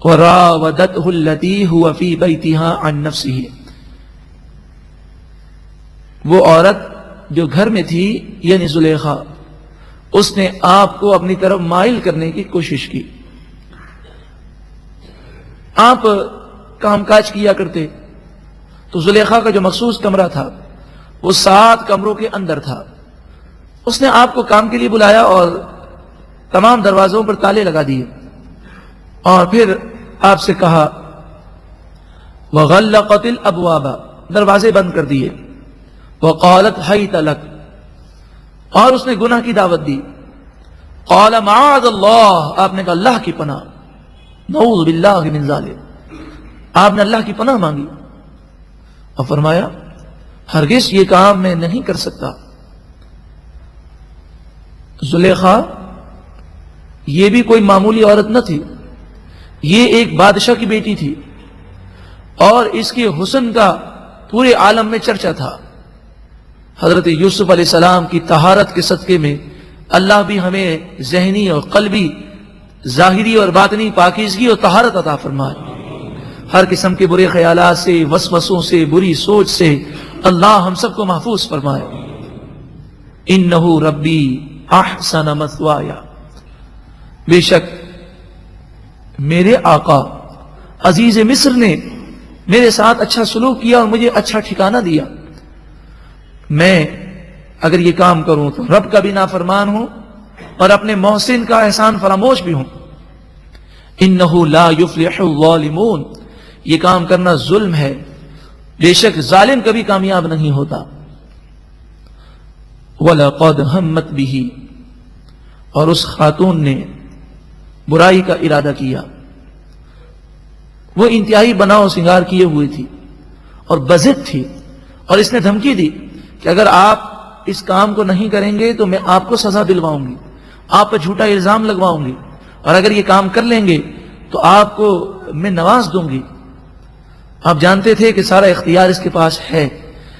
وراودته التي هو في بيتها عن نفسه، وہ عورت جو گھر میں تھی یعنی زلیخا، اس نے آپ کو اپنی طرف مائل کرنے کی کوشش کی. آپ کام کاج کیا کرتے تو زلیخا کا جو مخصوص کمرہ تھا وہ 7 کمروں کے اندر تھا. اس نے آپ کو کام کے لیے بلایا اور تمام دروازوں پر تالے لگا دیے اور پھر آپ سے کہا وغلقت الابواب، دروازے بند کر دیے. وقالت حیت لک، اور اس نے گناہ کی دعوت دی. قال معاذ اللہ، آپ نے کہا اللہ کی پناہ، نعوذ باللہ من ذالک، آپ نے اللہ کی پناہ مانگی اور فرمایا ہرگز یہ کام میں نہیں کر سکتا. زلیخا یہ بھی کوئی معمولی عورت نہ تھی، یہ ایک بادشاہ کی بیٹی تھی اور اس کے حسن کا پورے عالم میں چرچا تھا. حضرت یوسف علیہ السلام کی طہارت کے صدقے میں اللہ بھی ہمیں ذہنی اور قلبی، ظاہری اور باطنی پاکیزگی اور طہارت عطا فرمائے. ہر قسم کے برے خیالات سے، وسوسوں سے، بری سوچ سے اللہ ہم سب کو محفوظ فرمائے. انہ ربی احسن مثوایا، بے شک میرے آقا عزیز مصر نے میرے ساتھ اچھا سلوک کیا اور مجھے اچھا ٹھکانہ دیا. میں اگر یہ کام کروں تو رب کا بھی نافرمان ہوں اور اپنے محسن کا احسان فراموش بھی ہوں. انہ لا یفلح الظالمون، یہ کام کرنا ظلم ہے، بے شک ظالم کبھی کامیاب نہیں ہوتا. وَلَقَدْ هَمَّتْ بِهِ، اور اس خاتون نے برائی کا ارادہ کیا. وہ انتہائی بناؤ سنگار کیے ہوئے تھی اور بضد تھی، اور اس نے دھمکی دی کہ اگر آپ اس کام کو نہیں کریں گے تو میں آپ کو سزا دلواؤں گی، آپ پر جھوٹا الزام لگواؤں گی، اور اگر یہ کام کر لیں گے تو آپ کو میں نواز دوں گی. آپ جانتے تھے کہ سارا اختیار اس کے پاس ہے،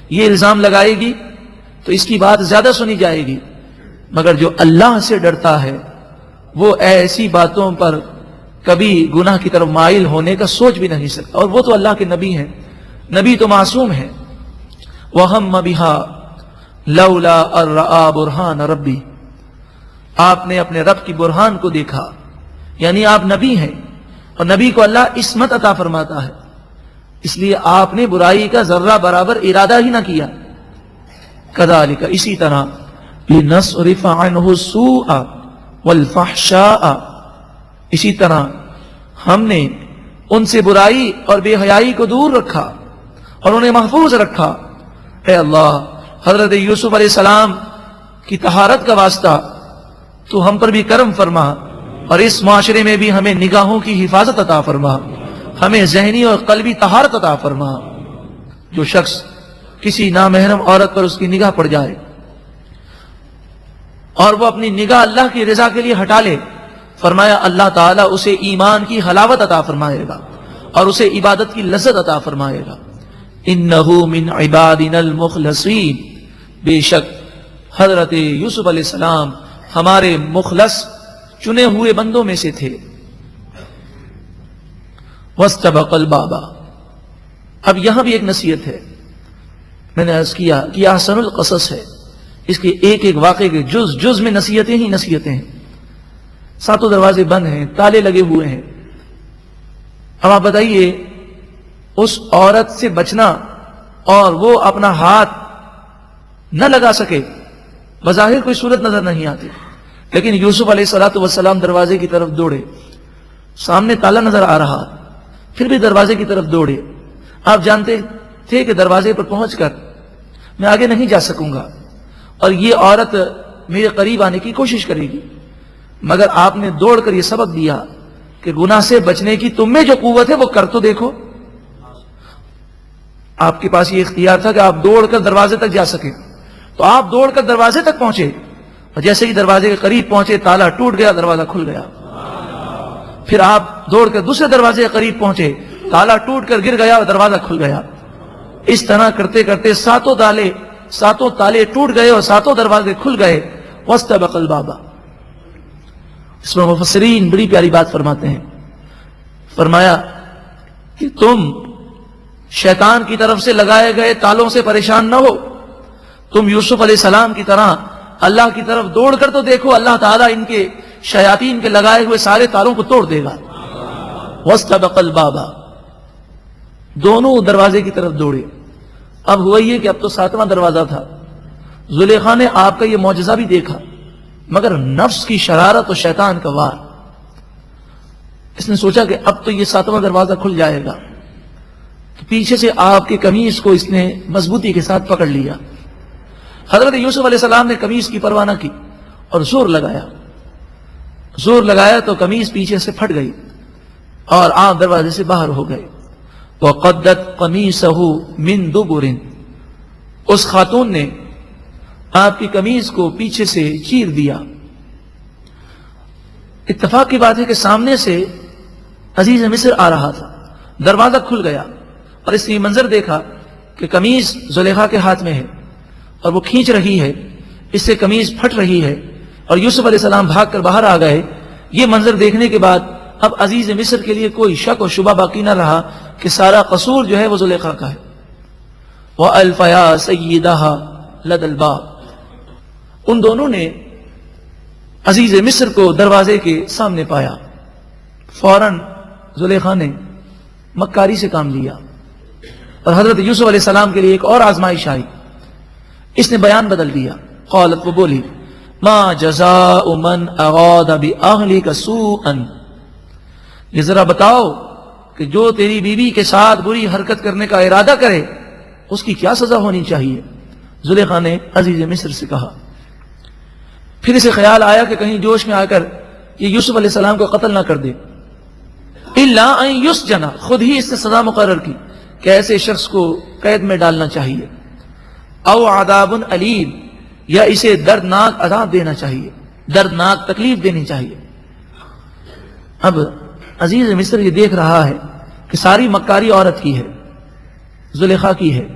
یہ الزام لگائے گی تو اس کی بات زیادہ سنی جائے گی، مگر جو اللہ سے ڈرتا ہے وہ ایسی باتوں پر کبھی گناہ کی طرف مائل ہونے کا سوچ بھی نہیں سکتا، اور وہ تو اللہ کے نبی ہیں، نبی تو معصوم ہے. وَهَمَّ بِهَا لَوْلَا أَن رَأَىٰ بُرْهَانَ رَبِّهِ، آپ نے اپنے رب کی برہان کو دیکھا، یعنی آپ نبی ہیں اور نبی کو اللہ عصمت عطا فرماتا ہے، اس لیے آپ نے برائی کا ذرہ برابر ارادہ ہی نہ کیا. كَذَلِكَ، اسی طرح لِنَصْرِفَ عَنْهُ السُّوءَ وَالْفَحْشَاءَ، اسی طرح ہم نے ان سے برائی اور بے حیائی کو دور رکھا اور انہیں محفوظ رکھا. اے اللہ، حضرت یوسف علیہ السلام کی طہارت کا واسطہ تو ہم پر بھی کرم فرما، اور اس معاشرے میں بھی ہمیں نگاہوں کی حفاظت عطا فرما، ہمیں ذہنی اور قلبی طہارت عطا فرما. جو شخص کسی نامحرم عورت پر اس کی نگاہ پڑ جائے اور وہ اپنی نگاہ اللہ کی رضا کے لیے ہٹا لے، فرمایا اللہ تعالیٰ اسے ایمان کی حلاوت عطا فرمائے گا اور اسے عبادت کی لذت عطا فرمائے گا. انہو من عبادنا المخلصین، بے شک حضرت یوسف علیہ السلام ہمارے مخلص چنے ہوئے بندوں میں سے تھے. واستبق الباب، اب یہاں بھی ایک نصیحت ہے. میں نے عرض کیا کہ احسن القصص ہے، اس کے ایک ایک واقعے کے جز میں نصیحتیں ہی نصیحتیں ہیں. 7 دروازے بند ہیں، تالے لگے ہوئے ہیں. اب آپ بتائیے اس عورت سے بچنا اور وہ اپنا ہاتھ نہ لگا سکے، بظاہر کوئی صورت نظر نہیں آتی، لیکن یوسف علیہ السلام دروازے کی طرف دوڑے، سامنے تالا نظر آ رہا، پھر بھی دروازے کی طرف دوڑے. آپ جانتے تھے کہ دروازے پر پہنچ کر میں آگے نہیں جا سکوں گا اور یہ عورت میرے قریب آنے کی کوشش کرے گی، مگر آپ نے دوڑ کر یہ سبق دیا کہ گناہ سے بچنے کی تم میں جو قوت ہے وہ کر تو دیکھو. آپ کے پاس یہ اختیار تھا کہ آپ دوڑ کر دروازے تک جا سکیں، تو آپ دوڑ کر دروازے تک پہنچے، اور جیسے ہی دروازے کے قریب پہنچے تالا ٹوٹ گیا، دروازہ کھل گیا. پھر آپ دوڑ کر دوسرے دروازے کے قریب پہنچے، تالا ٹوٹ کر گر گیا اور دروازہ کھل گیا. اس طرح کرتے کرتے 7 تالے ٹوٹ گئے اور 7 دروازے کھل گئے. واستبق الباب، اس میں مفسرین بڑی پیاری بات فرماتے ہیں، فرمایا کہ تم شیطان کی طرف سے لگائے گئے تالوں سے پریشان نہ ہو، تم یوسف علیہ السلام کی طرح اللہ کی طرف دوڑ کر تو دیکھو، اللہ تعالیٰ ان کے شیاطین کے لگائے ہوئے سارے تالوں کو توڑ دے گا۔ وَاسْتَبَقَ الْبَابَ، دونوں دروازے کی طرف دوڑے۔ اب ہوا یہ کہ اب تو 7واں دروازہ تھا۔ زلیخا نے آپ کا یہ معجزہ بھی دیکھا، مگر نفس کی شرارت اور شیطان کا وار، اس نے سوچا کہ اب تو یہ 7واں دروازہ کھل جائے گا، تو پیچھے سے آپ کی قمیص کو اس نے مضبوطی کے ساتھ پکڑ لیا۔ حضرت یوسف علیہ السلام نے قمیص کی پرواہ نہ کی اور زور لگایا تو قمیص پیچھے سے پھٹ گئی اور آپ دروازے سے باہر ہو گئے۔ وَقَدَّتْ قَمِيصَهُ مِن دُبُرٍ، اس خاتون نے آپ کی قمیص کو پیچھے سے چیر دیا۔ اتفاق کی بات ہے کہ سامنے سے عزیز مصر آ رہا تھا، دروازہ کھل گیا اور اس نے یہ منظر دیکھا کہ قمیص زلیخا کے ہاتھ میں ہے اور وہ کھینچ رہی ہے، اس سے قمیص پھٹ رہی ہے اور یوسف علیہ السلام بھاگ کر باہر آ گئے۔ یہ منظر دیکھنے کے بعد اب عزیز مصر کے لیے کوئی شک اور شبہ باقی نہ رہا کہ سارا قصور جو ہے وہ زلیخا کا ہے۔ وَأَلْفَيَا سَيِّدَهَا لَدَى الْبَابِ، ان دونوں نے عزیز مصر کو دروازے کے سامنے پایا۔ فوراً زلیخا نے مکاری سے کام لیا اور حضرت یوسف علیہ السلام کے لیے ایک اور آزمائش آئی۔ اس نے بیان بدل دیا۔ قالت، وہ بولی، ما جزاء من اراد باہلک سوءا، یہ ذرا بتاؤ کہ جو تیری بیوی کے ساتھ بری حرکت کرنے کا ارادہ کرے اس کی کیا سزا ہونی چاہیے؟ زلیخا نے عزیز مصر سے کہا۔ پھر اسے خیال آیا کہ کہیں جوش میں آ کر یہ یوسف علیہ السلام کو قتل نہ کر دے۔ الا ان یسجن، خود ہی اس نے سزا مقرر کی کہ ایسے شخص کو قید میں ڈالنا چاہیے۔ او عذاب علیم، یا اسے دردناک عذاب دینا چاہیے، دردناک تکلیف دینی چاہیے۔ اب عزیز مصر یہ دیکھ رہا ہے کہ ساری مکاری عورت کی ہے، زلیخا کی ہے،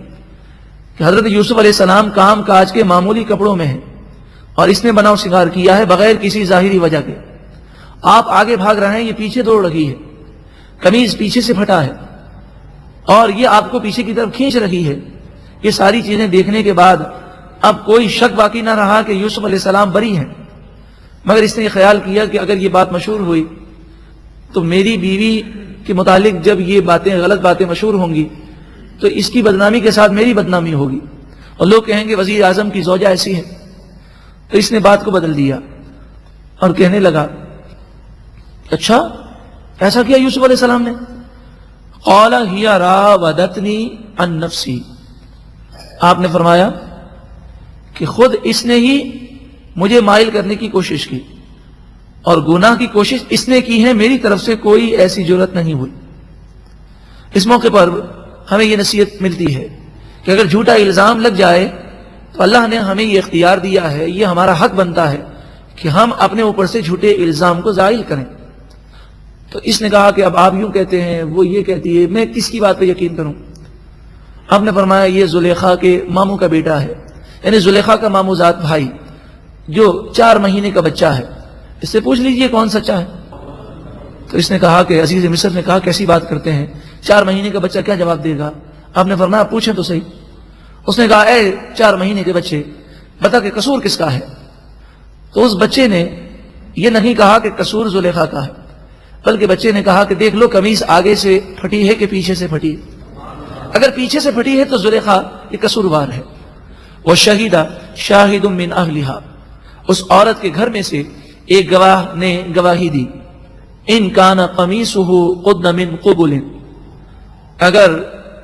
کہ حضرت یوسف علیہ السلام کام کاج کے معمولی کپڑوں میں ہیں اور اس نے بناؤ سنگار کیا ہے بغیر کسی ظاہری وجہ کے۔ آپ آگے بھاگ رہے ہیں، یہ پیچھے دوڑ رہی ہے، قمیض پیچھے سے پھٹا ہے اور یہ آپ کو پیچھے کی طرف کھینچ رہی ہے۔ یہ ساری چیزیں دیکھنے کے بعد اب کوئی شک باقی نہ رہا کہ یوسف علیہ السلام بری ہیں، مگر اس نے یہ خیال کیا کہ اگر یہ بات مشہور ہوئی تو میری بیوی کے متعلق جب یہ باتیں، غلط باتیں مشہور ہوں گی تو اس کی بدنامی کے ساتھ میری بدنامی ہوگی اور لوگ کہیں گے وزیر اعظم کی زوجہ ایسی ہے۔ تو اس نے بات کو بدل دیا اور کہنے لگا، اچھا ایسا کیا یوسف علیہ السلام نے؟ قال ہی راودتنی عن نفسی، آپ نے فرمایا کہ خود اس نے ہی مجھے مائل کرنے کی کوشش کی اور گناہ کی کوشش اس نے کی ہے، میری طرف سے کوئی ایسی جرات نہیں ہوئی۔ اس موقع پر ہمیں یہ نصیحت ملتی ہے کہ اگر جھوٹا الزام لگ جائے تو اللہ نے ہمیں یہ اختیار دیا ہے، یہ ہمارا حق بنتا ہے کہ ہم اپنے اوپر سے جھوٹے الزام کو زائل کریں۔ تو اس نے کہا کہ اب آپ یوں کہتے ہیں، وہ یہ کہتی ہے، میں کس کی بات پہ یقین کروں؟ آپ نے فرمایا یہ زلیخا کے ماموں کا بیٹا ہے، یعنی زلیخا کا ماموزاد بھائی جو 4 مہینے کا بچہ ہے، اس سے پوچھ لیجئے کون سچا ہے۔ تو اس نے کہا کہ عزیز مصر نے کہا کیسی بات کرتے ہیں، 4 مہینے کا بچہ کیا جواب دے گا؟ آپ نے فرمایا پوچھیں تو صحیح۔ اس نے کہا اے 4 مہینے کے بچے، بتا کہ قصور کس کا ہے؟ تو اس بچے نے یہ نہیں کہا کہ قصور زلیخا کا ہے، بلکہ بچے نے کہا کہ دیکھ لو قمیص آگے سے پھٹی ہے کہ پیچھے سے پھٹی ہے؟ اگر پیچھے سے پھٹی ہے تو زلیخا یہ قصوروار ہے۔ وَشَهِدَ شَاهِدٌ مِّنْ أَهْلِهَا، اس عورت کے گھر میں سے ایک گواہ نے گواہی دی، إِن كَانَ قَمِيصُهُ قُدَّ مِنْ قُبُلٍ، اگر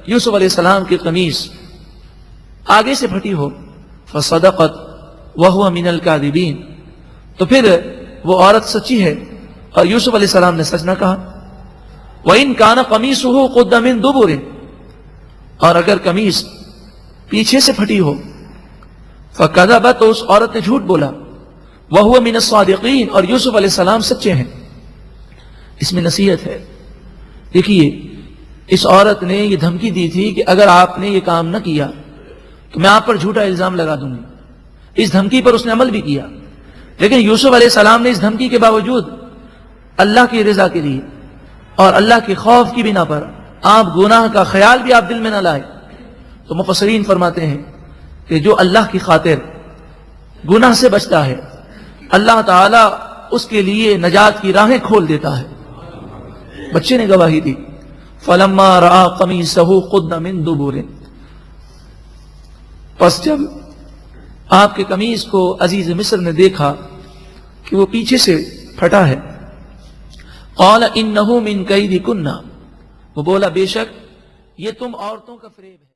یوسف علیہ السلام کی قمیص آگے سے پھٹی ہو، فَصَدَقَتْ وَهُوَ مِنَ الْكَاذِبِينَ، تو پھر وہ عورت سچی ہے اور یوسف علیہ السلام نے سچ نہ کہا۔ وَإِن كَانَ قَمِيصُهُ قُدَّ مِنْ دُبُرٍ، اور اگر قمیص پیچھے سے پھٹی ہو، فَكَذَبَتْ، تو اس عورت نے جھوٹ بولا، وَهُوَ مِنَ الصَّادِقِينَ، اور یوسف علیہ السلام سچے ہیں۔ اس میں نصیحت ہے۔ دیکھیے اس عورت نے یہ دھمکی دی تھی کہ اگر آپ نے یہ کام نہ کیا تو میں آپ پر جھوٹا الزام لگا دوں گی۔ اس دھمکی پر اس نے عمل بھی کیا، لیکن یوسف علیہ السلام نے اس دھمکی کے باوجود اللہ کی رضا کے لیے اور اللہ کے خوف کی بنا پر آپ گناہ کا خیال بھی آپ دل میں نہ لائیں، تو مفسرین فرماتے ہیں کہ جو اللہ کی خاطر گناہ سے بچتا ہے اللہ تعالیٰ اس کے لیے نجات کی راہیں کھول دیتا ہے۔ بچے نے گواہی دی، فَلَمَّا رَآ قَمِيصَهُ قُدَّ مِن دُبُرٍ، پس جب آپ کے قمیص کو عزیز مصر نے دیکھا کہ وہ پیچھے سے پھٹا ہے، قَالَ إِنَّهُ مِن كَيْدِكُنَّ، وہ بولا بے شک یہ تم عورتوں کا فریب ہے۔